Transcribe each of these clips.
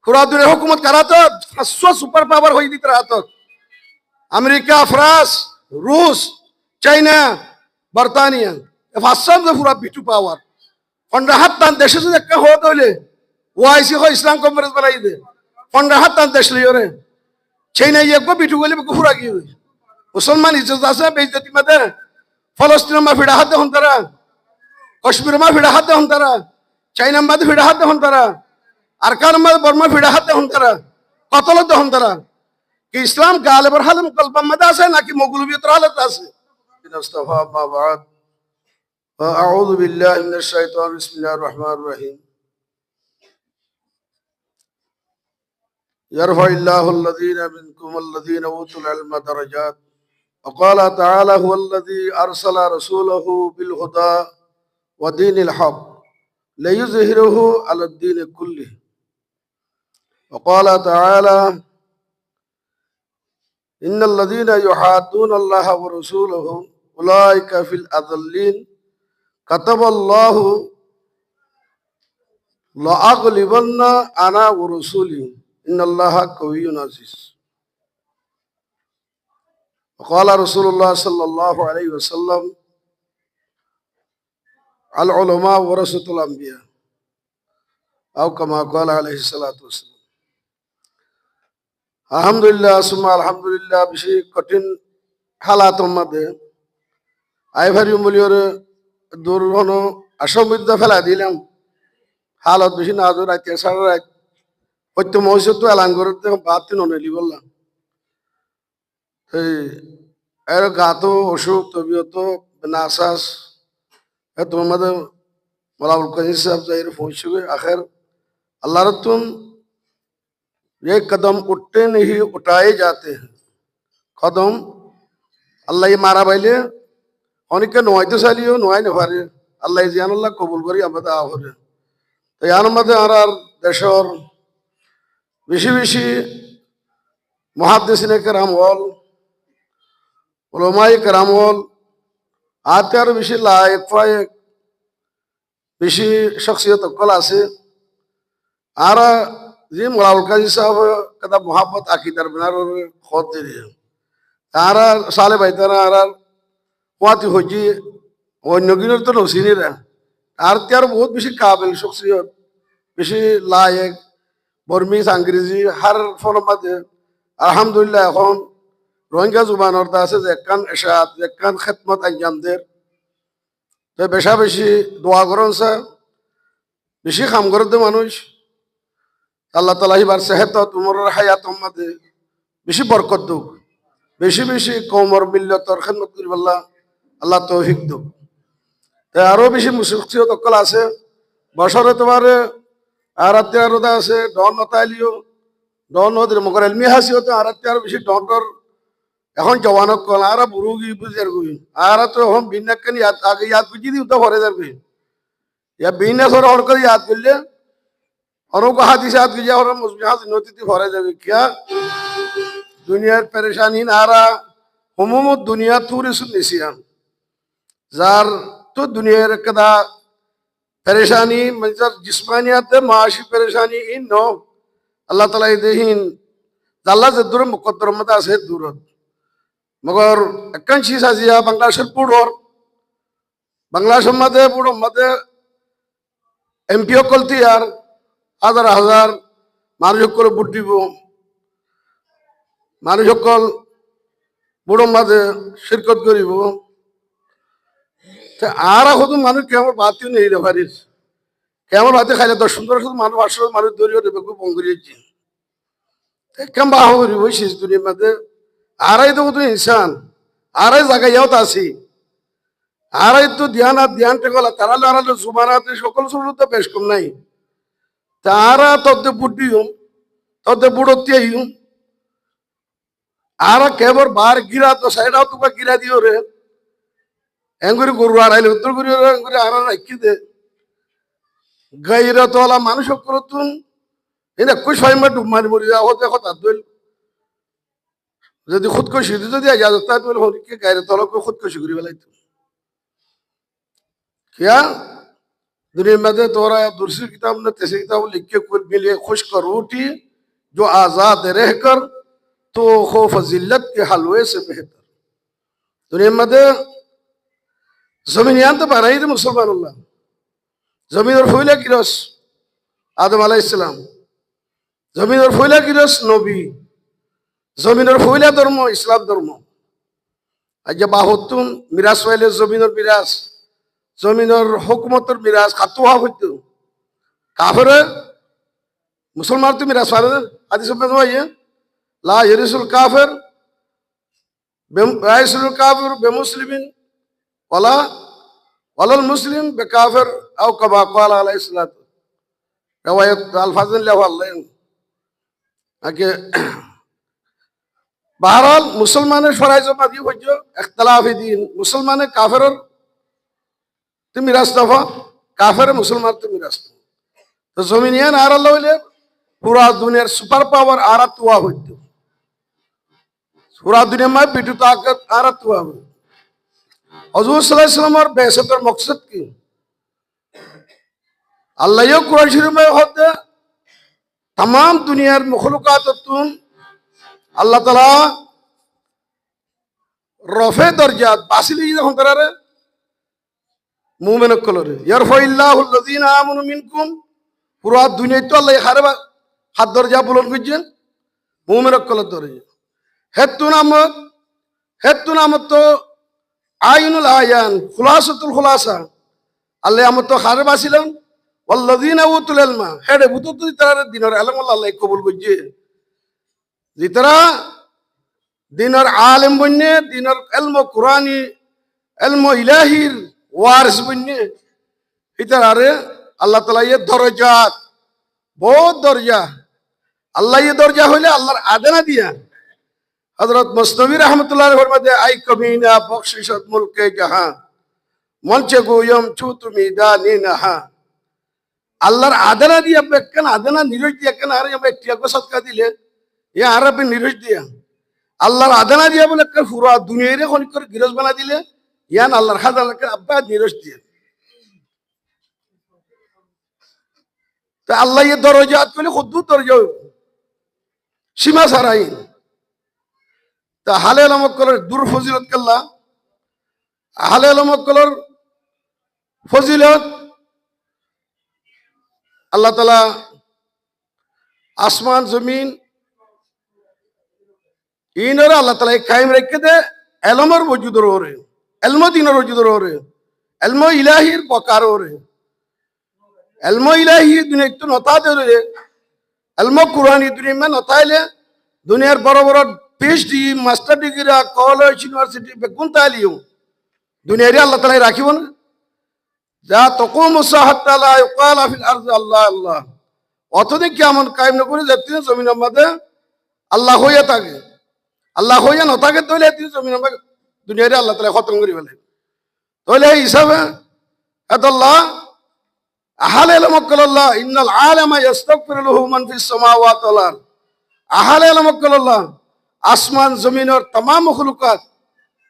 পুরা দুনিয়ার হুকুমত কার হাতত? 500 সুপার পাওয়ার হয়ে দিতে হাতত। আমেরিকা, ফ্রান্স, রুশ, চাইনা, বর্তানিয়া, 500 পুরা বিটু পাওয়ার। 15 হাত তান দেশে যদি একটা হত হইলে ওআইসি হয় ইসলাম কনফারেন্স বানাই দে। 15 হাত তান দেশ লিওরে চাইনা একগো বিটু গেলে পুরা কি হই মুসলমান ইজ্জত আছে বেইজ্জতি মাদে। ফলস্তিন মা ফিড়া হাত হন তারা, কাশ্মীর মা ফিড়া হাত হন তারা, চাইনা মা ফিড়া হাত হন তারা, আর কার মা বর্মা ফিড়া হাত হন তারা, কতল হন তারা। কি ইসলাম গালেবর হালম কলবাম মাদে আছে নাকি মগলুবিয়তের হালত আছে? মুস্তাফা মা বাদ আউযু বিল্লাহি মিনাশ শাইতানির বিসমিল্লাহির রহমানির রহিম। ইয়ারফাইল্লাহু আল্লাযীনা মিনকুম ওয়াল্লাযীনা উতুল ইলমা দারাজাত। وقال تعالى هو الذي أرسل رسوله بالهدى ودين الحق ليظهره على الدين كله. وقال تعالى إن الذين يحادون الله ورسوله أولئك في الأذلين كتب الله لأغلبن أنا ورسولي إن الله قوي عزيز. وقال رسول الله صلى الله عليه وسلم العلماء ورثة الأنبياء أو كما قال عليه الصلاة والسلام. আলহামদুলিল্লাহ সুম্মা আলহামদুলিল্লাহ। বেশি কঠিন হালাত মধ্যে আইভারি মূল্যরে দূর হন অসুবিধা ফেলা দিলাম। হালত বেশি না রাইতে সারা রাত হয়তো মহিষত তো এলান করতে বাদ নলি বললাম। এর গাতো অসুখ তবিয়ত নাসাস তোমার মধ্যে মলাউল কাজী সাহেব যাই পৌঁছবে আখের আল্লাহর তুম ये कदम उठते नहीं उठाए जाते हैं। कदम अल्लाह ये मारा भाईले অনেকে নোয়াইতে চাইলেও নোয়াই নেপারে। আল্লাহ জিয়ান আল্লাহ কবুল করি আমাদের আহরে। তো ইয়ার মধ্যে আর দেশের বেশি বেশি মুহাদ্দিসিনে কেরাম হল, উলামায়ে কেরাম হল, আতে আরো বেশি লায়েক ফায়েক বেশি শখসিয়ত কল আছে। আর যে মৌলানা কাজী সাহেব কথা মোহাম্মত আকিদার বিনার খত দিয়ে আর সালে ভাই তারা আর কোয়াতি হজি অন্য কিনের তো নসিনিরা আর তার বহুত বেশি কাবিল শখসিয়ত বেশি লায়েক বর্মি আংরেজি হার ফোন মাঝে আলহামদুলিল্লাহ এখন রোহিঙ্গা জুবানর আছে যে একখান এসাদ একখান খেদমত আঞ্জামদের তো বেশা বেশি দোয়া করেন স্যার বেশি কাম করতে মানুষ আল্লাহ তালা হিবার সেহেত তোমার হায়াত মধ্যে বেশি বরকত দুক বেশি বেশি কমর মিল্লতর খেদমত করি বললা আল্লাহ তৌফিক দুক। তাই আরো বেশি মুসিবত অকল আছে বছরে তোমার আর আত্মীয়তা আছে ডন নতাইলিও ডন নদীর মকর এলমি হাসি হতো আর আত্মীয় বেশি ডনর এখন জওয়ানক কল আর বুড়ো গি বুঝার গুই আর তো এখন বিনাকানি আগে ইয়াদ বুঝি দিও তো ভরে যাবে ইয়া বিনা সর হর করে ইয়াদ করলে और को हाथी साथ की और मुस्लिम नोती थी भरे जावे क्या दुनिया परेशानी नारा हुमुमत दुनिया थूरे सुनिसियान जार तो दुनिया कदा परेशानी मंजर जिस्मानियत माशी परेशानी इन नो अल्लाह ताला देहिन अल्लाह से दूर मुकद्दर मता से दूर मगर अक्कन चीज आजिया बांग्लादेश पुडोर बांग्लादेश मध्य एमपीओ कलती यार হাজার হাজার মানুষ সকল ভোট দিব মানুষ সকল বুড়ো মাঝে শিরকত করিব আর এখন মানুষ কেমন বাতিও নেই রে পারিস কেমন বাতি খাইলে 10-15 মানুষ 800 মানুষ দৌড়িয়ে দেবে খুব বঙ্গরিয়েছি কেমন বাহ করিব শেষ দুনিয়ার মাঝে আড়াই তো তুমি ইনসান আড়াই জায়গায় যাও তো আসি আড়াই তো ধ্যান আর ধ্যান টেকলা তারালে আড়ালে জুমানাতে সকল শুরু তো বেশ কম নাই তারা তদ্দে বুদ্ধিও তদ্দে বুড়োতিয়াইও আর কেবল বার গিরা তো সাইডাও তো গিরা দিও রে এঙ্গুরি গরু আড়াইলে উত্তর করি এঙ্গুরি আর রাখি দে গাইরা তোলা মানুষ করতুন এনে কই ছয় মাস ডুব মারি মরি যাও দেখো তার দইল যদি খুদকুশি যদি আজাদ তাই তো হরিকে গাইরে তোলা খুদকুশি করি বেলাইতো কিয়া दुनिया में दे तोरा दूसरी किताब ने तीसरी किताब लिख के कुल मिले खुश कर उठी जो आजाद रहकर तो खौफ जिल्लत के हलवे से बेहतर दुनिया में दे जमीन यान तो बारह ही थे मुसलमान अल्लाह जमीन और फूला की रस आदम अलैहिस्सलाम जमीन और फूला की रस नबी जमीन और फूला धर्म इस्लाम धर्म आज जब बाहुतुन मिरास वाले जमीन और मिरास जमीन और हुकूमत और मिरास खातुआ होते काफिर मुसलमान तो मिरास वाले हदीस में तो है ला यरिसुल काफिर बेमुस्लिमिन वला वलल मुस्लिम बेकाफिर औ कमा क़ाल अलैहिस्सलाम रवायत अल्फाजन लवाल्लाह आके बहरहाल मुसलमाনের ফরাইজ মাদি হইছো ইখতিলাফি দিন মুসলমানের কাফেরের তো মিরাস দফা কাফের মুসলমান তো মিরাস তো জমিনিয়ান আর আল্লাহ হইলে পুরা দুনিয়ার সুপার পাওয়ার আরাতুয়া হইতো পুরা দুনিয়া में बिटू ताकत आराতুয়া হইতো हजूर सल्लल्लाहु अलैहि वसल्लम और बेसतर मकसद की अल्लाह ये कुरान शरीफ में होते तमाम दुनियार मखलूकात तुम अल्लाह ताला रफे दर्जात बासिली যখন তারারে মুমিন কলরে ইয়ারফাইল্লাহু আল্লাযিনা আমানু মিনকুম পুরা দুনিয়ায় তো আল্লাহ হাত দরজা বুলন্দ করেছেন মুমিন কলর দরজা হেতু নাম তো আইনুল আয়ান খুলাসাতুল খুলাসা আল্লাহ আমত তো হারে বাসিলেন ওয়াল্লাযিনা উতুল ইলমা হেডে বুতুত তারা দিনের ইলম আল্লাহ কবুল করেছে जितरा दिनर आलिम बनने दिनर इल्म कुरानी इल्म इलाहीर वारिस बनने इतरा रे अल्लाह ताला ये दर्जात बहुत दर्जा अल्लाह ये दर्जा होले अल्लाहर आदना दिया हजरत मसनवी रहमतुल्लाह अलैहि फरमाते आई कमीना बख्शिशत मुल्के जहां मंचे गोयम छूतु मीदानी नहा अल्लाहर आदना दिया बेकन आदना निरोज दिया कन आरे जब टिया को सदका दिले ये आरब में निरोज दिया अल्लाहर आदना दिया बोले कर पूरा दुनिया रे कोन कर गिरज बना दिले यान अल्लाहर खादा कर अब्बा निरोज दिया तो अल्लाह ये दर्जात को खुद दर्जा सीमा साराई तो हाले लमकलर दूर फजिलत कल्ला हाले लमकलर फजिलत अल्लाह ताला आसमान जमीन इनर अल्लाह ताला कायम रखे दे एलमर वजूद रो रहे एलमो दिनर वजूद रो रहे एलमो इलाहीर बकार हो रहे एलमो इलाही दुनिया तो नता दे रहे एलमो कुरानी दुनिया में नताइले दुनियार बड़ा बड़ा PhD master degree college university पे कौन तालियो दुनिया रे अल्लाह ताला राखी बन जा तकुम साहत ला युकाल फिल अर्ज अल्लाह अल्लाह অতদিন কেমন কায়েম না করে যাতে জমিনের মধ্যে আল্লাহ হইয়া থাকে আল্লাহ হইয়া না থাকে তাহলে তিনি জমিনের মধ্যে দুনিয়ারে আল্লাহ তাআলা খতম করে ফেলে তাহলে এই হিসাবে আল্লাহ আহালে লমকল্লাহ ইন্নাল আলামা ইস্তাগফিরু লাহু মান ফিস সামাওয়াতি ওয়াল আরদ আহালে লমকল্লাহ আসমান জমিনের तमाम মখলুকাত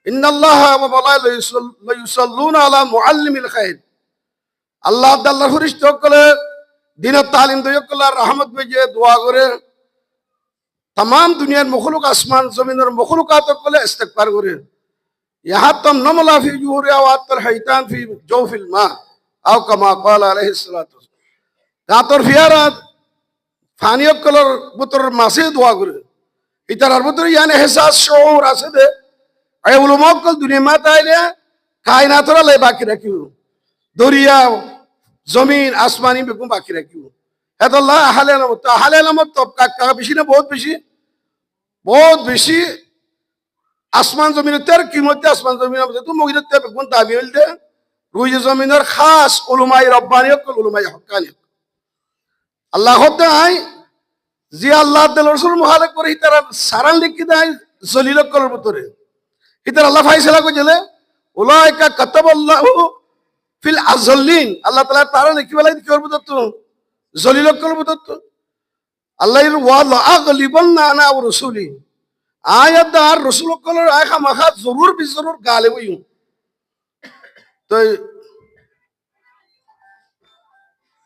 ইন্নাল্লাহ ওয়া মালাইকাতুহু ইউসাল্লুনা আলা মুআল্লিমিল খায়র আল্লাহ আল্লাহর ফেরেশতা সকলে दिन तालीम दो रहमत भेजे दुआ करे तमाम दुनिया मखलूक आसमान जमीन और मखलूकात को इस्तिगफार करे यहाँ तम नमला फी जुहुर अवातल हैतान फी जौफिल मा औ कमा क़ाल अलैहि सलातु गातर फियारात फानियो कलर बुतर मासे दुआ करे इतर बुतर यानी एहसास शऊर आसदे ए उलमा कल दुनिया में ताइले कायनात रे बाकी रखियो दरिया जमीन आसमानी बेगम बाकी रखी है तो अल्लाह हाले नमत तो का बेशी ना बहुत बेशी आसमान जमीन तेर कीमत आसमान जमीन में तो मुगिर ते बेगम ताबील दे रुई जमीन और खास उलमाए रब्बानी और उलमाए हक्कानी अल्लाह होता है जी अल्लाह दल रसूल मुखालिफ करे ही तरह सारन लिख के दाई जलील कलर बुतरे इधर अल्लाह फैसला को जले उलाइका कतब अल्लाह फिल अज़लिन अल्लाह ताला तारा लिखी वाला क्या बोलता तू जलील कल बोलता तू अल्लाह ये वाला अगलिबन ना वो रसूली आयत दार रसूल कल आय का मखा जरूर भी जरूर गाले हुई हूँ तो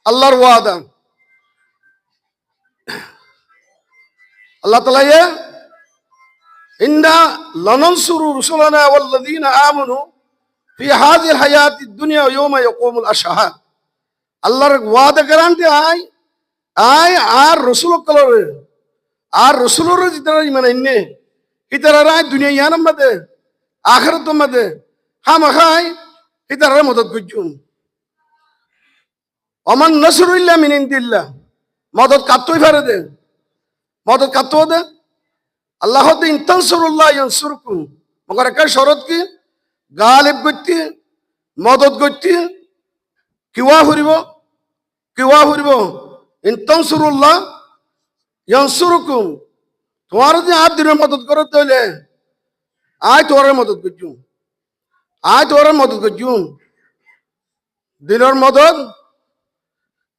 আল্লাহর ওয়াদা। আল্লাহ তাআলা ইন্না লানানসুরু রুসুলানা ওয়াল্লাযীনা আমানু ফি হাযিল হায়াতিদ দুনিয়া ওয়া ইয়াওমা ইয়াকুমুল আশহাদ। আল্লাহর ওয়াদা গ্যারান্টি আয় আয় আর রসুল কলরে আর রসুলর যেতারা ইমান ইন্নে ইতারা রায় দুনিয়া ইয়ানাম মাদে আখিরাত মাদে হামাখাই ইতারা মদদ করছুন। অমান নাসরু ইল্লা মিন ইনদিল্লাহ। মদদ কাটতই পারে দে, মদদ কাটতো দে। আল্লাহ হতে ইনতানসুরুল্লাহ ইয়ানসুরকুম। মগর একটা শরত কি গালিব করতে মদদ করতে কিওয়া ফুরিব কিওয়া ফুরিব ইনতানসুরুল্লাহ ইয়ানসুরকুম। তোমার যদি আর দিনের মদদ করো তাহলে আয় তোমার মদদ করছুম, আয় তোমার মদদ করছুম।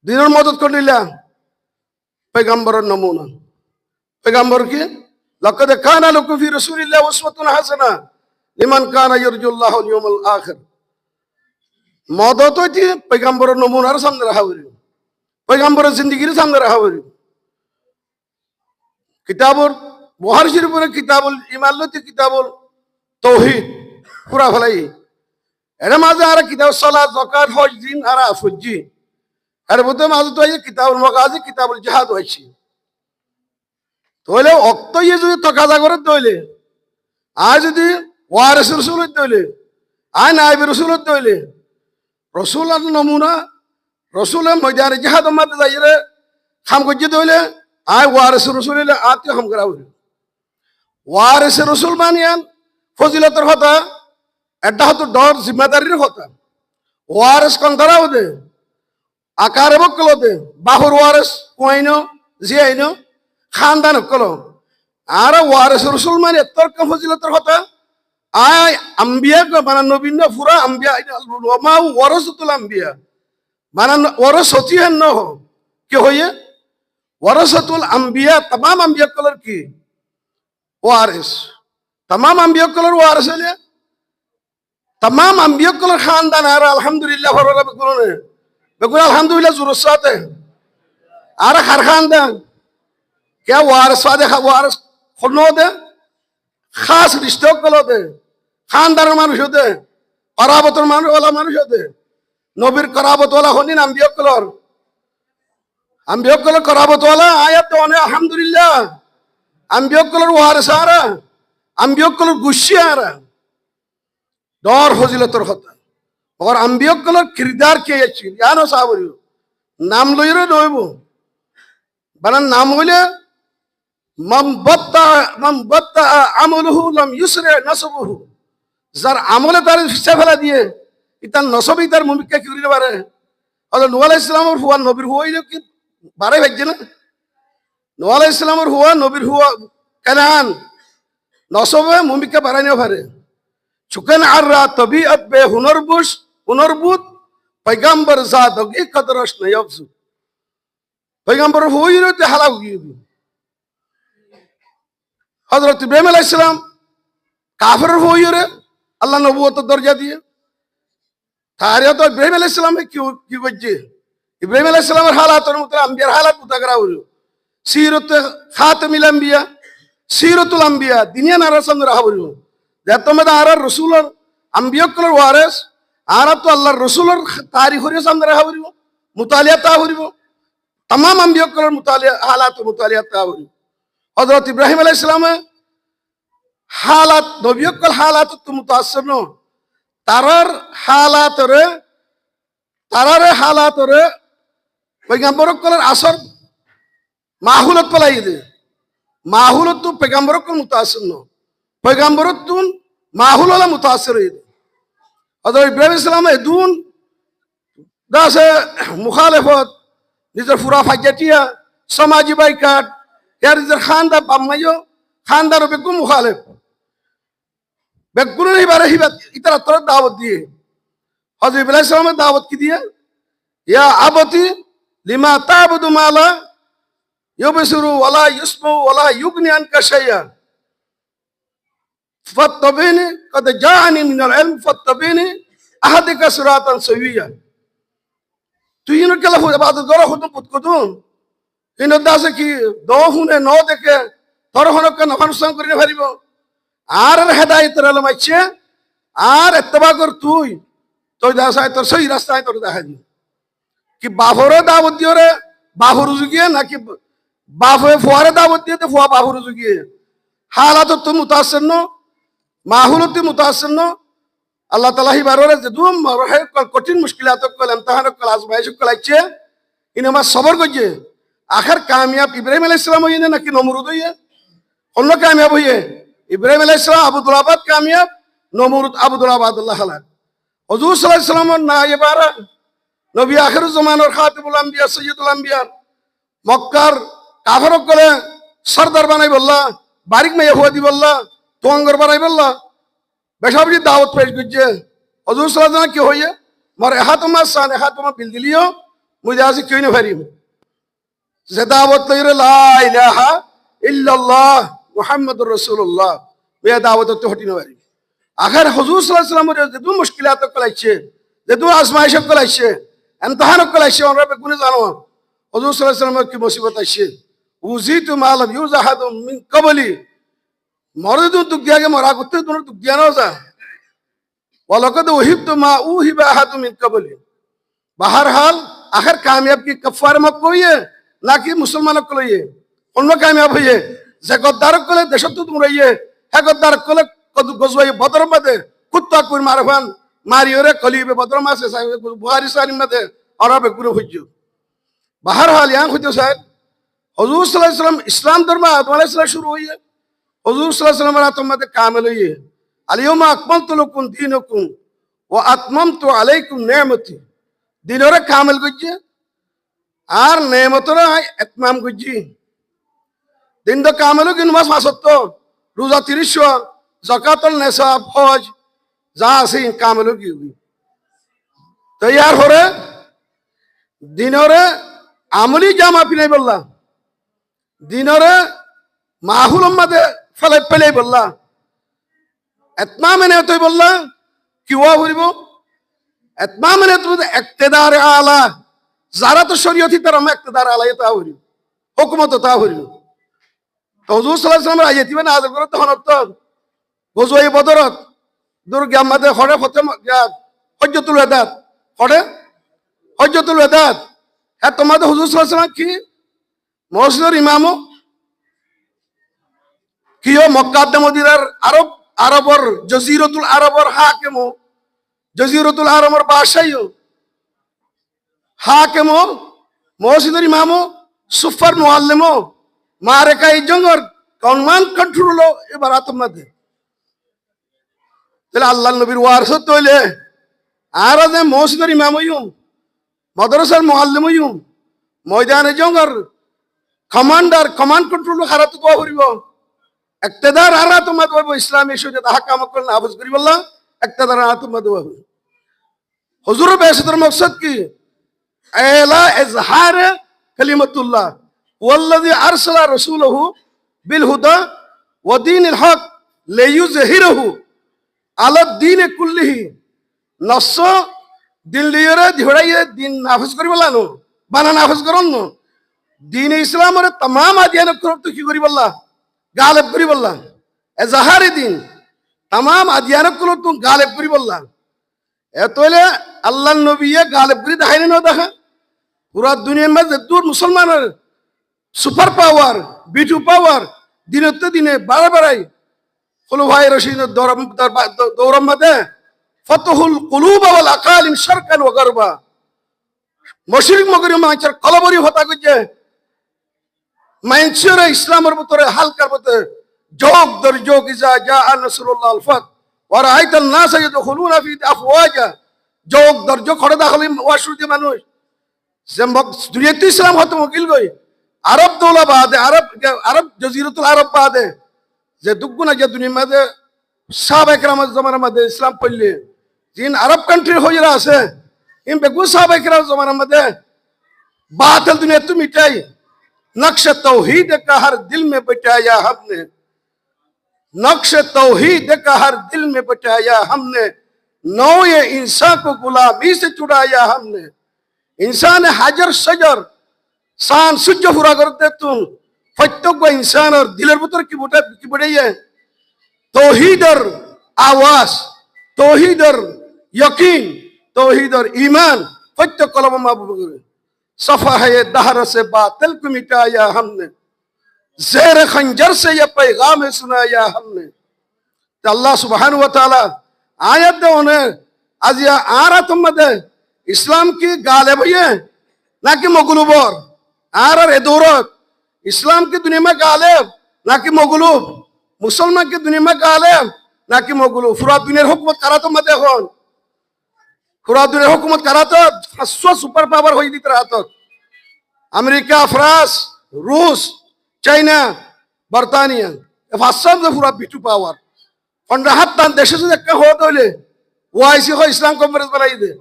দিনের মদদ করিলা পয়গম্বরের নমুনা। পয়গম্বর কি লাকাদ কানা লাকুম ফি রাসূলিল্লাহি উসওয়াতুন হাসানা লিমান কানা ইয়ারজুল্লাহ ওয়াল ইয়াউমাল আখির। মদত হইতে পয়গম্বরের নমুনার সামনে রাখা হইল, পয়গম্বরের জিন্দেগির সামনে রাখা হইল। কিতাবুল বুখারী শরীফের কিতাবুল ঈমান লইতে কিতাবুল তাওহীদ পুরা ফলাই। এর মাঝে আর কিতাব সালাত যাকাত হজ দিন আর ফজ্জি। এর মধ্যে মাঝে তো কিতাবুল মাগাজি কিতাবুল জিহাদ হইছে। তাহলে অক্ত যদি তকাজা করে তৈলে আয় যদি ওয়ারিস রসুল তৈলে আয় নাইব রসুল তৈলে রসুল আর নমুনা রসুলের ময়দানে জিহাদ মাতে যাইরে খাম করছে তৈলে আয় ওয়ারিস রসুল আত্মীয় খাম করা হইল। ওয়ারিস রসুল মানিয়ান ফজিলতের কথা এটা হতো ডর জিম্মাদারির কথা। ওয়ারিস কন করাও দে আকারে বকল দে বাহুর ওয়ারিস কুয়াইন জিয়াইন খানদান কল আর ওয়ারিস রসুল মানে তর্ক ফজিলতের কথা। আয় আম্বিয়া মানে নবীন পুরা আম্বিয়া ওমা ওয়ারাসাতুল আম্বিয়া মানে ওয়ারাসতি হেন ন কি হইয়ে ওয়ারাসাতুল আম্বিয়া तमाम আম্বিয়া কলর কি ওয়ারিস। तमाम আম্বিয়া কলর ওয়ারিস হলে तमाम আম্বিয়া কলর খানদান। আর আলহামদুলিল্লাহ ফরলা বেগুনে বেগুন আলহামদুলিল্লাহ জুরসাতে আর খার খানদান क्या वारस वादे वारस खुनो दे खास रिश्तों को दे खानदार मानुष होते कराबतर मानुष वाला मानुष होते नबीर कराबत वाला होनी अम्बियो कलर कराबत वाला आयत तो अने अल्हम्दुलिल्लाह अम्बियो कलर वारस आ रहा अम्बियो कलर गुस्से आ रहा दौर फजिलतर होता और अम्बियो कलर किरदार के यानो सावरियो नाम लोइरे नोइबो बनन नाम होले মান বাত্তা আমলুহু লাম ইউসরা নাসবুহু। যার আমলে তার ফিসা ফেলা দিয়ে ইতার নসবই তার মুমিককে কি করিতে পারে। হযরত নূহ আলাইহিস সালামের হুয়া নবীর হুয়াইল কি বারে ভাজ্জে না। নূহ আলাইহিস সালামের হুয়া নবীর হুয়া কানান নসবে মুমিককে বাড়াইতে পারে। চুকান আররা তবিআত বে হুনরবুত পয়গম্বর জাত কি কদরশ নয়বসু। পয়গম্বর হুইল তে হালাক গিয়ে হযরত ইব্রাহিম আলাইহিস সালাম কাফের হইরে আল্লাহ নবুয়তের দরজা দিয়ে তারে তো ইব্রাহিম আলাইহিস সালাম কি করছে। ইব্রাহিম আলাইহিস সালামের হালাতের মতো আম্বিয়ার হালাত পুতা করা হইল। সিরত খাতামিল আম্বিয়া সিরতুল আম্বিয়া দুনিয়া নারার সামনে রাখা হইল। যত মধ্যে আর রাসূলের আম্বিয়াকুলের ওয়ারিস আর তো আল্লাহর রাসূলের তারিখের সামনে রাখা হইল। মুতালিয়া তা হইব तमाम আম্বিয়াকুলের মুতালিয়া হালাত মুতালিয়া তা হইব। হযরত ইব্রাহিম আলাইহিস সালামে হালাত নবিয়কল হালাত তো মুতাসসির ন তারার হালাতরে পয়গম্বরকলের আসর মাহুলত পলাই দে মাহুলত তো পয়গম্বরকল মুতাসসির ন পয়গম্বরত তুন মাহুললা মুতাসসির হই। হযরত ইব্রাহিম আলাইহিস সালাম এদুন দাসে মুখালিফত নিজের ফুরা ফাজ্জাটিয়া সমাজি বাইকাট यार इधर खानदार पामायो खानदारों पे गुम मुखालिफ बेगुन नहीं बारे ही बात इतना तरह दावत दिए। हज़रत इब्राहीम सलाम ने दावत की दिया या अबती लिमा ताबुदु माला युबसिरु वला युस्मु वला युगनी अनका शैया फत्तबिनी कद जाअनी मिनल इल्म फत्तबिनी अहदिका सिरातन सविय्या। তুই ইনো কেলা ইবাদত করা হতো পুত কতুন ইনো দাসে কি দ হুনে ন দেখে তোর হনকে নফানুষ্ঠান করে পারিব আর হেদায়েতের আলো মাইছে আর এত্তবা কর তুই তুই দাসায় তোর সেই রাস্তায় তোর দেখা দি কি বাফরে দাওয়াত দিও রে বাফর যুগিয়ে নাকি বাফে ফুয়ারে দাওয়াত দিয়ে ফুয়া বাফর যুগিয়ে হালাত তো মুতাসন্ন মাহুলতি মুতাসন্ন আল্লাহ তাআলা হি বাররে যে দুম রহে কঠিন মুশকিলাত কল ইমতিহান কল আজমাইশ কল আইছে ইনমা সবর গজে আখর কামিয়াব ইব্রাহিম আলাইহিস সালাম হইনে নাকি নমরুদ হইয়ে অন্য কামিয়াব হইয়ে ইব্রাহিম আলাইহিস সালাম আবু দুলাবাদ কামিয়াব নমরুদ আবু দুলাবাদ আল্লাহ হালাক হুজুর সাল্লাল্লাহু আলাইহি সাল্লামের নায়েবারা নবী আখিরুজ জামানের খাতিবুল আম্বিয়া সাইয়্যিদুল আম্বিয়া মক্কার কাফের করে সরদার বানাই বললা বারিক মে ইহুদি বললা তোঙ্গর বানাই বললা বেশাবজি দাওয়াত পেশ করছে হুজুর সাল্লাল্লাহু আলাইহি সাল্লাম কি হইয়ে মর এহাতমা সান এহাতমা বিল দিলিও মুঝে আসি কিউ না ফারিম যে দাওয়াত লইরে লা ইলাহা ইল্লাল্লাহ মুহাম্মাদুর রাসূলুল্লাহ বে দাওয়াত তো হটি না পারি আখের হুজুর সাল্লাল্লাহু আলাইহি সাল্লামের যে দু মুশকিলাত কলাইছে যে দু আজমাইশ কলাইছে ইমতিহান কলাইছে আমরা বেগুনে জানো হুজুর সাল্লাল্লাহু আলাইহি সাল্লামের কি মুসিবত আইছে উজিতু মালাম ইউজাহাদু মিন ক্বাবলি মরদু দুঃখ দিয়াকে মরা করতে তোমার দুঃখ দিয়া না যা ওয়ালাকাদ উহিবতু মা উহিবা আহাদু মিন ক্বাবলি বাহরহাল আখের কামিয়াব কি কফার মক কইয়ে নাকি মুসলমানক কইয়ে অন্য কামিয়াব হইয়ে যে গদ্দার কলে দেশত তোমরা ইয়ে হে গদ্দার কলে কদু গজওয়াই বদর মধ্যে কুত্তা কুর মারফান মারিওরে কলিবে বদর মাসে বুখারী শরীফ মধ্যে আরবে গুরু হইজু বাহরহাল ইয়াং হইতো স্যার হুজুর সাল্লাল্লাহু আলাইহি সাল্লাম ইসলাম ধর্ম আদম আলাইহিস সালাম শুরু হইয়ে হুজুর সাল্লাল্লাহু আলাইহি সাল্লামের আত্মমতে কামেল হইয়ে আলিয়াউমা আকমালতু লাকুম দীনাকুম ওয়া আতমামতু আলাইকুম নি'মাতি দিনরে কামেল গজ্জে আর নেমতরে ইতমাম গজ্জি দিন তো কামেল কি নমাজ পাঁচত্ব রোজা 30 যাকাতুল নিসাব হজ যা আছে কামেল কি তৈয়ার হরে দিনরে আমলি জামা পিনাই বললা দিনরে মাহুল মধ্যে ফেলে পেলে বললা ইতমাম এনে তুই বললা কি ওয়া হইব ইতমাম এনে তুই ইক্তেদার আলা যারা তো শরীয়তি তারা ইক্তেদার আলা এটা হইল হুকুমত তা হইল তো হুজুর সাল্লাল্লাহু আলাইহি ওয়াসাল্লাম আয়াতি মানে আযাব করে তখন তো গজওয়াই বদরত দুর্গা মধ্যে হরে ফতে হজ্জতুল ওয়াদাত হরে হজ্জতুল ওয়াদাত হ্যাঁ তোমাদের হুজুর সাল্লাল্লাহু আলাইহি ওয়াসাল্লাম কি মসজিদের ইমামও কিও মক্কা মদিনার আরবর জজিরতুল আরবর হাকিমও জজিরতুল আরবর বাদশাহও হাকিমও মসজিদের ইমামও সুফার মুআল্লিমও মারেকাই জঙ্গর কনমান কন্ট্রোল এবার আত্মমধ্যে তাহলে আল্লাহ নবীর ওয়ারসত হইলে আর যে মসজিদের ইমাম হইম মাদ্রাসার মুআল্লিম হইম ময়দানে জঙ্গর কমান্ড কন্ট্রোল হারাত তো হরিব ইক্তেদার হারাত মত হইব ইসলামী শরীয়ত আহকাম কল নাফজ করি বললা ইক্তেদার হারাত মত হইব হুজুর বেশতর মকসদ কি এলা ইজহার কালিমাতুল্লাহ ওয়াল্লাযী আরসালা রাসূলহু বিল হুদা ওয়া দীনিল হক লিইয়ুযহিরাহু আলা দীনি কুল্লিহি নস দিন লিয়রে ধিড়াইয়ে দিন নাফজ করি বললানো বানা নাফজ করন দিন ইসলামের तमाम আদিয়ান করতে কি করি বললা গালেব করি বললা এজাহারি দিন तमाम আদিয়ান করতে গালেব করি বললা এতলে আল্লাহর নবী গালেব করি দেখাইনে না দেখা পুরা দুনিয়ার মধ্যে দূর মুসলমানের সুপার পাওয়ার বিটু পাওয়ার দিনতে দিনে বাড়াই হলো ভাই রশিদ দৌরম মধ্যে ফতহুল কুলুব ওয়াল আকালিম শারকান ওয়া গারবা মুশরিক মগরি মাচার কলবরি হতা গজে মাইনসিরে ইসলামের ভিতরে হালকার ভিতরে যোগ দর যোগ ইজা জা নাসরুল্লাহ আল ফাত ওয়া রাআইতান নাস ইয়াদখুলুনা ফি আফওয়াজা যোগ দর যোগ খড়ে দাখলি ওয়াশুদি মানুষ যে দুনিয়াতে ইসলাম হতো মকিল গই আরব দৌলা বাদে আরব জজিরতুল আরব বাদে যে দুগুনা যে দুনিয়ার মধ্যে সাহাবা একরামের জামানার মধ্যে ইসলাম পড়লে जिन अरब कंट्री हो जरा से इन बेगू साहब एकराम जमाना में बातिल दुनिया तुम मिटाई नक्श तौहीद का हर दिल में बटाया हमने नक्श तौहीद का हर दिल में बटाया हमने नौ ये इंसान को गुलामी से छुड़ाया हमने ইনসানে হাজার সাজার সান সূর্য ফুরা করতে তুন প্রত্যেক ইনসানের দিলের ভিতর কি বটে তৌহিদের আওয়াজ, তৌহিদের यकीन, तौहीद और ईमान फत्य कलम सफा है ये दहर से बातिल को मिटाया हमने, ज़ेर खंजर से ये पैगाम सुनाया हमने। तो अल्लाह सुब्हान व तआला आयत दे उन्हें आज या आरा तुम दे इस्लाम की गाले भैया ना कि मगलूबर आरा रेदूरत इस्लाम की दुनिया में गालिब ना कि मगलूब, मुसलमान की दुनिया में गालिब ना कि मगलूब। पूरा दुनिया हुकूमत करा तुम देखो, पूरा दुनिया हुकूमत करा तो 500 सुपर पावर हो दित रहा तो अमेरिका, फ्रांस, रूस, चाइना, बर्तानिया 500 पूरा बिटू पावर 15 देश से देखा हो तो ले वो ऐसी हो इस्लाम कॉन्फ्रेंस बनाई दे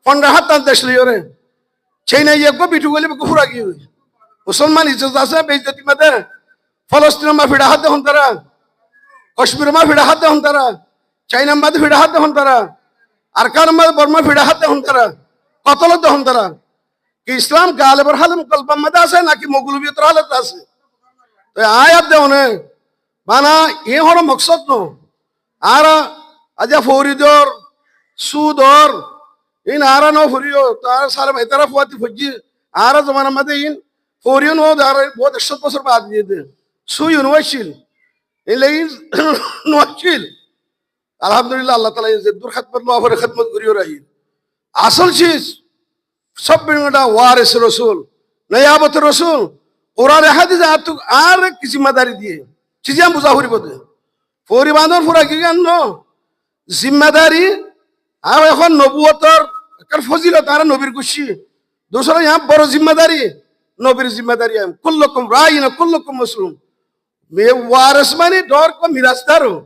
15 देश लियो रे चाइना ये को बिटू गोले को पूरा की हुई मुसलमान इज्जत से बेइज्जती मत है। फलस्तीन में फिड़ा हाथ होंतरा, कश्मीर में फिड़ा हाथ होंतरा, चाइना में फिड़ा हाथ होंतरा, अरकान में बर्मा फिड़ा हाथ होंतरा, कतल तो होंतरा कि इस्लाम गालिब और हालम कल्बा मदा से ना कि मगलूबियत हालत से। तो आयत दे उन्हें माना ये हो मकसद नो आरा अजा फोरीदोर सूदोर इन आरा नो फोरियो तो आरा सारे में तरफ हुआ थी फज्जी आरा जमाना में इन फोरियो नो दारे बहुत 100% बात दिए थे सू यूनिवर्सिटी इन लेकिन नोचिल अल्हम्दुलिल्लाह अल्लाह ताला ये दूर खत्मत लो और खत्मत करियो रही असल चीज सब बिना वारिस रसूल नयाबत रसूल कुरान हदीस आतु आर की जिम्मेदारी दिए चीजें मुजाहिर बदे फौरी बांधन पूरा की नो जिम्मेदारी আর এখন নবুয়তর একটা ফজিলত আর নবীর খুশি दूसरा यहाँ बड़ो जिम्मेदारी नबीर जिम्मेदारी है कुल्लुकुम राइन कुल्लुकुम मसलूम मैं वारिस मानी डोर को मिरासदार हूँ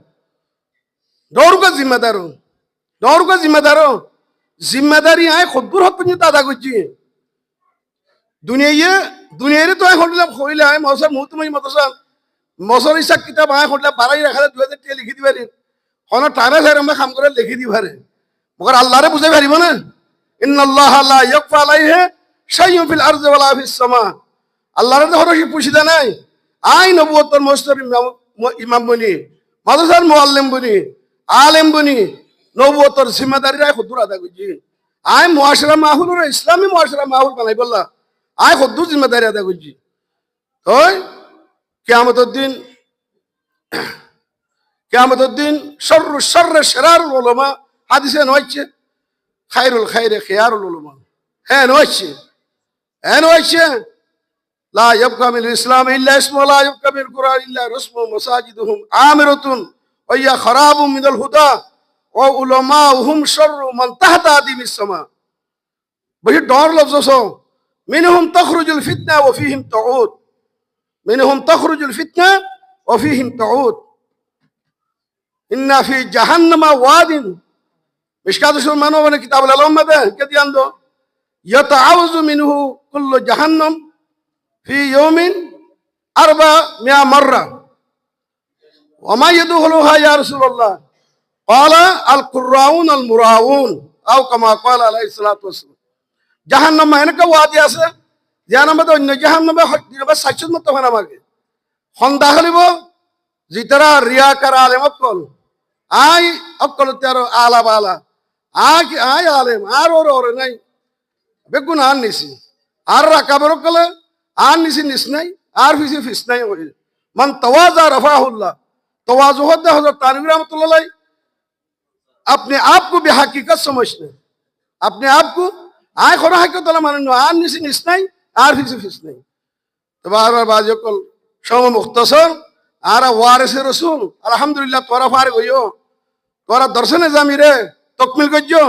डोर को जिम्मेदार हूँ डोर को जिम्मेदारी आए खुद दूर हक पंजी दादा कुछ दुनिया तो आए खोटला खोइले आए मौसम मुँह तुम्हें मतसल मौसम इस किताब आए खोटला 12 रखा 2000 लिखी दी बारी होना टाइम से हम काम करे लिखी दी बारे मगर अल्लाह रे बुझे पारिब ना इन्नल्लाह ला यखफा अलैहि शाइउन फिल अर्ज़ि वला फिस समा अल्लाह रे तो हरशी पुछिदा নাই আই নবুয়তের মুস্তাফি ইমাম বনি মাদ্রাসার মুআল্লিম বনি আলেম বনি নবুয়তের জিম্মেদারি রায় খুদ আদা করছি আই মুআশরা মাহুল রে ইসলামী মুআশরা মাহুল বানাই বললা আই খুদ জিম্মেদারি আদা করছি তো কিয়ামতের দিন শররু শরর শরারুল উলামা হাদিসে নয়ছে খায়রুল খায়রে খিয়ারুল উলামা হ্যাঁ নয়ছে لا يبقى من الإسلام إلا اسمه ولا يبقى من القرآن إلا رسمه مساجدهم عامرة وهي خراب من الهدى وعلماؤهم شر من تحت أديم السماء بهي دور لفظه منهم تخرج الفتنة وفيهم تعود منهم تخرج الفتنة وفيهم تعود إن في جهنم واد مشكات سلمان وانا كتاب العلوم ده كده عنده يتعوذ منه كل جهنم في يوم 400 مرة وما يدخلها يا رسول الله قال القراؤون المراؤون أو كما قال عليه الصلاة والسلام جهنم ما هناك وادي أسا جهنم ده إن جهنم بس سچت مت هنا ماكي خن داخلي بو زيترا ريا كر عالم أقول آي أقول تيارو آلا بالا آي عالم اور नहीं बेगुन आन निसी आर रकाबरो कले आन निसी निस्नाई आर फिसी फिस्नाई होइल मन तवाजा रफाहुल्लाह तवाजु होता हजरत तानवी रहमतुल्लाह अलैह अपने आप को बेहकीकत समझने अपने आप को आय खोरा हकीकत वाला मानने आन निसी निस्नाई आर फिसी फिस्नाई तो बार बाजो कल शम मुख्तसर आरा वारिस रसूल अल्हम्दुलिल्लाह तोरा फारिग होयो तोरा दर्शन जामिरे तकमिल गजो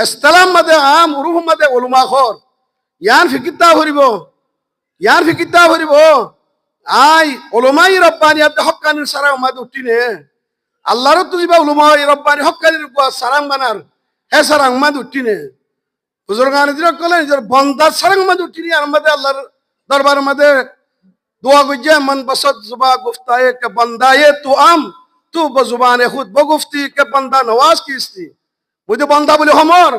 इस्लाम मदे आम उरूह मदे उलमा खोर यान फिकिता भरिबो आय उलमाई रब्बानी अब हक्कानी सरांग मद उठिने अल्लाह रो तुजिबा उलमाई रब्बानी हक्कानी रुको सरांग बनार हे सरांग मद उठिने बुजुर्गान दिरो कले जर बंदा सरांग मद उठिने यार मदे अल्लाह दरबार मदे दुआ गुजे मन बसत जुबा गुफ्ताए के बंदाए तू आम तू बजुबान खुद बगुफ्ती के बंदा नवाज कीस्ती मुझे बंदा बोले हमर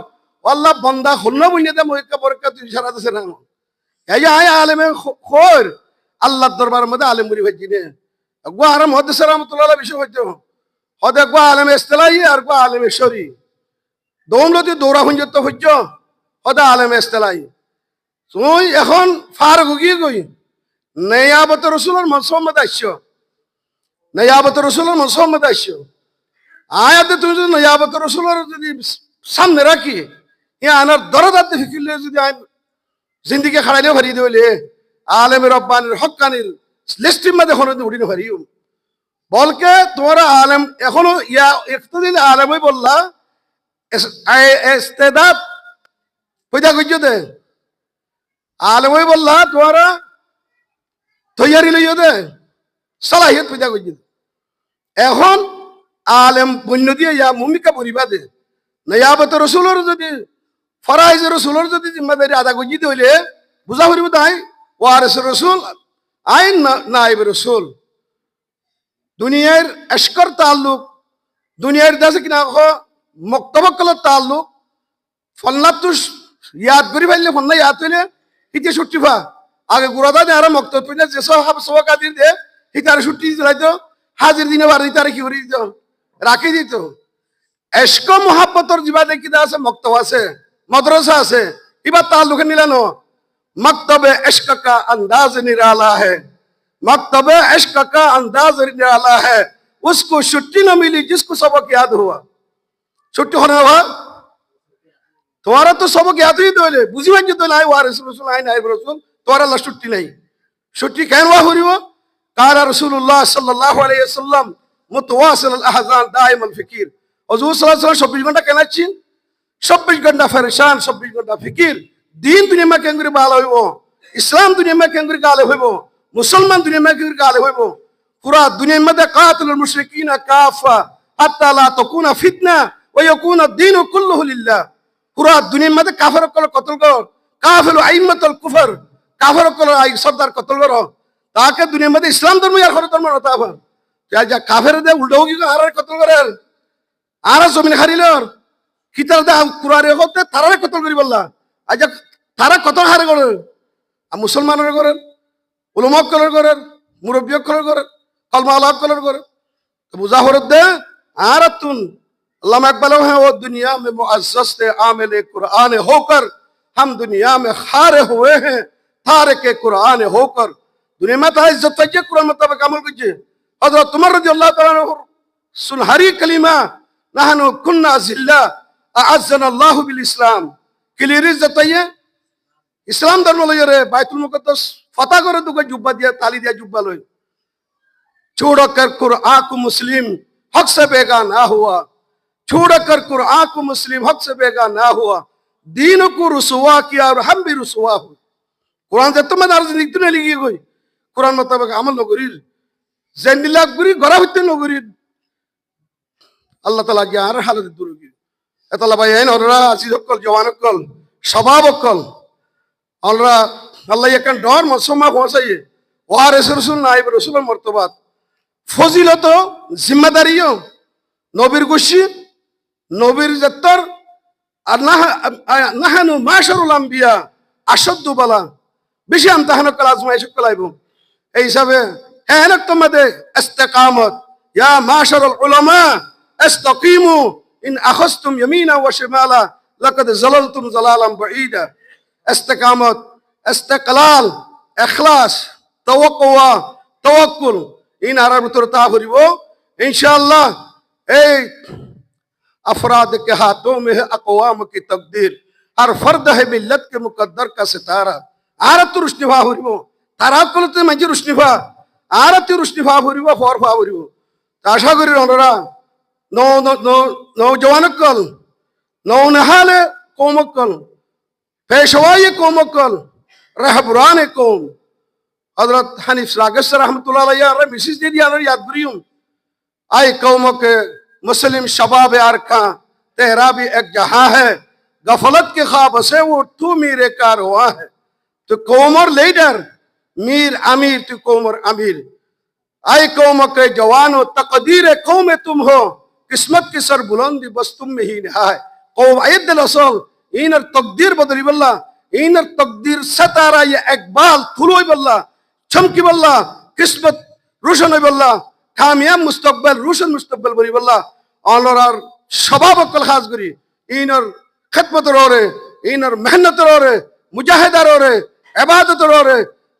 আল্লাহ বন্দা খুলনা বুঝিয়ে মহিকা পরীক্ষা তুই সারা দেশে না এই যে আয় আলেমে খোর আল্লাহর দরবারের মধ্যে আলেম বুড়ি ভাজি নে গো আর মহাদেশ রহমতুল্লাহ বিষয় হইতো হদে গো আলেমে ইস্তেলাই আর গো আলেমে শরী দৌলতি দৌড়া হুঞ্জত হইজ হদে আলেমে ইস্তেলাই তুই এখন ফার গুগিয়ে গই নেয়াবত রসুলের মৌসুমত আসছো নেয়াবত রসুলের মৌসুমত আসছো আয়াতে তুমি যদি নেয়াবত রসুলের যদি সামনে রাখি ইয়া আনার দরদাতে ফিকিরলে যদি আইন জিন্দিকে খাড়াইলেও হারিয়ে দিলে আলেমের রব্বানির হক্কানির লিস্টির মধ্যে এখনো উড়িয়ে হারিও বলকে তোমরা আলেম এখনো ইয়া একদিন আলেমই বললা ইস্তেদাত পয়দা করছো দে আলেমই বললা তোমরা তৈয়ারি লইও দে সালাহিয়ত পয়দা করছো এখন আলেম বন্য দিয়ে ইয়া ভূমিকা পরিবা দে নয়াবত রসুলের যদি ফরাইজ রসুলের যদি জিম্মাদারি আদা করতে হইলে বুঝা করিব তাই ওয়ারিস রসুল আইন নাইব রসুল দুনিয়ার এশকর তাল্লুক দুনিয়ার দেশে কিনা মক্তবকলের তাল্লুক ফলনাথ তো ইয়াদ করি ফেললে ফলনা ইয়াদ হইলে হিতে ছুটি ফা আগে গুড়াদা দে আর মক্ত তুইলে যেসব সব কাদির দে হিতার ছুটি দিলাইতো হাজির দিনে বার দিতে কি করে দিত রাখি দিত এশক মোহাব্বতর জিবা দেখি আছে মক্তব আছে मदरसा से इबा ताल्लुक निलानो मक्तबे इश्क का अंदाज निराला है मक्तबे इश्क का अंदाज निराला है उसको छुट्टी न मिली जिसको सबक याद हुआ छुट्टी होने हुआ तुम्हारा तो सबक याद ही तो ले बुझी बन तो लाई वारिस रसूल आई नाइब रसूल तुम्हारा ला छुट्टी नहीं छुट्टी कहन हुआ हो रही हो काला रसूलुल्लाह सल्लल्लाहु अलैहि वसल्लम मुतवासिल अल अहजान दाइम अल फिकिर हुजूर सल्लल्लाहु अलैहि वसल्लम 24 घंटा कहना चाहिए 24 घंटा परेशान 24 घंटा फिकिर दीन दुनिया में केंद्र बाल हो इस्लाम दुनिया में केंद्र गाले हो मुसलमान दुनिया में केंद्र गाले हो पूरा दुनिया में कातिल मुशरिकीन काफा हत्ता ला तकुना फितना व यकुना दीन कुल्लुहु लिल्लाह पूरा दुनिया में काफिर को कत्ल करो काफिर आइम्मतुल कुफर काफिर को आई सरदार कत्ल करो ताकि दुनिया में इस्लाम धर्म यार खर धर्म होता है क्या जा काफिर दे उल्टा होगी आरा कत्ल करे आरा जमीन खरीलर কিতার দা কুরআনে হতে তারারে কতল করি বললা আজ তারা কত হারে করে আর মুসলমানের করেন উলামা কলর করেন মুরব্বী কলর করেন কলমা আলাপ কলর করেন তো বুঝা হরত দে আর তুন अल्लामा इकबाल है वो दुनिया में मुअज़्ज़ज़ थे आमिल कुरान होकर हम दुनिया में खारे हुए हैं थारे के कुरान होकर दुनिया में था इज्जत तक कुरान मुताबिक अमल कीजिए हज़रत उमर रज़ियल्लाहु तआला अन्हु सुनहरी कलिमा नहनु कुन्ना ज़िल्ला अअज़्ज़ना अल्लाह बिल इस्लाम क्लियर इज्जत है इस्लाम धर्म लइए रे बायतुल मुक़द्दस फतह करे तुके जुब्बा दिया ताली दिया जुब्बा लई छोड़कर कुरान को मुस्लिम हक से बेगाना हुआ छोड़कर कुरान को मुस्लिम हक से बेगाना हुआ दीन को रुसवा किया और हम भी रुसवा हुए कुरान से तुम्हें दार जिंदगी ने लिखी कोई कुरान मुताबिक अमल न करी जैनिला गुरी गरा होते न करी अल्लाह ताला ज्ञान हालत दूर की এতলা ভাই আইন ওরা আজিজ কল জওয়ান কল স্বভাব কল আমরা আল্লাহ একখান ডর মসমা পৌঁছাইয়ে ওয়ারিস রাসূল নাইব রাসূলের মর্তবাত ফজিলত জিম্মাদারিও নবীর গোশি নবীর জাত্তর আর নাহানু মাশারুল আম্বিয়া আশদ্দু বালা বেশি আমতাহান কল আজমাইশ কলাইব এই হিসাবে হ্যাঁ তোমাদের ইস্তেকামত ইয়া মাশারুল উলামা ইস্তাকিমু इन अखस्तुम यमीना व शिमाला लक़द ज़ललतुम ज़लालन बईदा इस्तिकामत इस्तिक़लाल इखलास तवक्कुआ तवक्कुल इन आरार भितर ता करिबो इंशाअल्लाह ए अफराद के हाथों में है अक़वाम की तकदीर हर फर्द है मिल्लत के मुकद्दर का सितारा आरत रुशनिफा करिबो तारा कलते मंजी रुशनिफा आरत रुशनिफा करिबो फरफा करिबो आशा करि रनरा नौजवान कल नौनहाले कौम कल पेशवाई कौम कल रहबरान कौम हजरत हनीफ सागस रहमतुल्लाह अलैह मिसिस दे दिया याद करियो आई कौम के मुस्लिम शबाब अरका तेरा भी एक जहां है गफलत के ख्वाब से वो तू मेरे कार हुआ है तो कौम और लीडर मीर अमीर तू कौम और अमीर आई कौम के जवानों तकदीर कौम तुम हो किस्मत की सर बुलंदी बस तुम में ही नहा है कौम अयद असल ইনার তকদির বদলি বল্লা ইনার তকদির সাতারা ইয়া একবাল থুলোই বল্লা চমকি বল্লা কিসমত রোশন হই বল্লা কামিয়াব মুস্তাকবাল রোশন মুস্তাকবাল বলি বল্লা অনরার স্বভাব অকল খাস করি ইনার খেদমতের ওরে ইনার মেহনতের ওরে মুজাহিদার ওরে ইবাদতের ওরে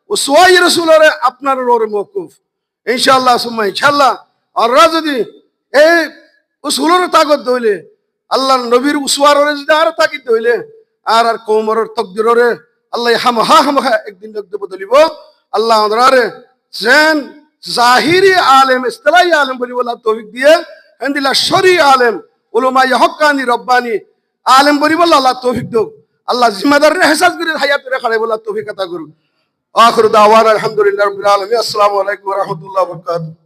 উসওয়ায়ে রাসূল ওরে আপনার ওরে মওকুফ ইনশাআল্লাহ সুম্মা ইনশাআল্লাহ আর যদি এই উসুলের তাকত হইলে আল্লাহর নবীর উসওয়ার ওরে যদি আর তাকিদ হইলে আর আর কওমর তকদির ওরে আল্লাহ হামহা একদিন দেখতে বদলিব আল্লাহ আমারে যেন জাহিরি আলেম ইসতিলাই আলেম বলি বলা তৌফিক দিয়ে এন্দিলা শরী আলেম উলামা হক্কানি রব্বানি আলেম বলি বলা আল্লাহ তৌফিক দাও আল্লাহ জিম্মাদার এহসাস করে হায়াত রে খাড়াই বলা তৌফিক আতা করুন আখির দাওয়ানা আলহামদুলিল্লাহি রাব্বিল আলামিন আসসালামু আলাইকুম ওয়া রাহমাতুল্লাহি ওয়া বারাকাতুহু